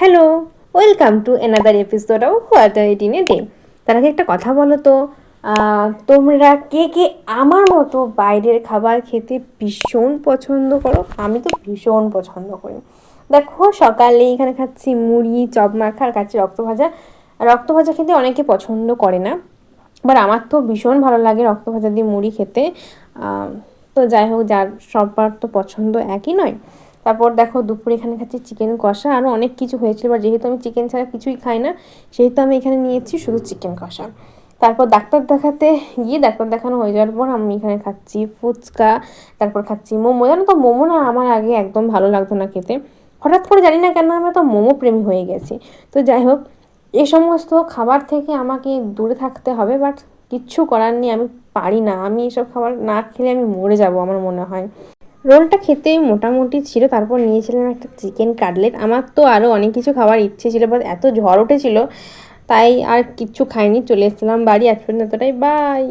Hello, welcome to another episode of what are it in a day. তার আগে একটা কথা বলো তো, তোমরা কে কে আমার মতো বাইরের খাবার খেতে ভীষণ পছন্দ করো? আমি তো ভীষণ পছন্দ করি। দেখো, সকালে এখানে খাচ্ছি মুড়ি, চপ মাখা, আর খাচ্ছি রক্ত ভাজা। রক্ত ভাজা খেতে অনেকে পছন্দ করে না, বাট আমার তো ভীষণ ভালো লাগে রক্ত ভাজা দিয়ে মুড়ি খেতে। তো যাই হোক, যার সবার তো পছন্দ একই নয়। তারপর দেখো, দুপুরে এখানে খাচ্ছি চিকেন কষা, আরও অনেক কিছু হয়েছিল, বাট যেহেতু আমি চিকেন ছাড়া কিছুই খাই না, সেহেতু আমি এখানে নিয়েছি শুধু চিকেন কষা। তারপর ডাক্তার দেখাতে গিয়ে, ডাক্তার দেখানো হয়ে যাওয়ার পর আমি এখানে খাচ্ছি ফুচকা, তারপর খাচ্ছি মোমো। জানো তো, মোমো না আমার আগে একদম ভালো লাগতো না খেতে, হঠাৎ করে জানি না কেন আমি তো মোমো প্রেমী হয়ে গেছি। তো যাই হোক, এ সমস্ত খাবার থেকে আমাকে দূরে থাকতে হবে, বাট কিচ্ছু করার নেই, আমি পারি না। আমি এসব খাবার না খেলে আমি মরে যাব আমার মনে হয়। রোলটা খেতে মোটামুটি ছিল। তারপর নিয়েছিলাম একটা চিকেন কাটলেট। আমার তো আরও অনেক কিছু খাওয়ার ইচ্ছে ছিল, বাট এত ঝড় উঠেছিল তাই আর কিচ্ছু খাইনি, চলে এসেছিলাম বাড়ি। আজ পর্যন্ত এতটাই, বাই।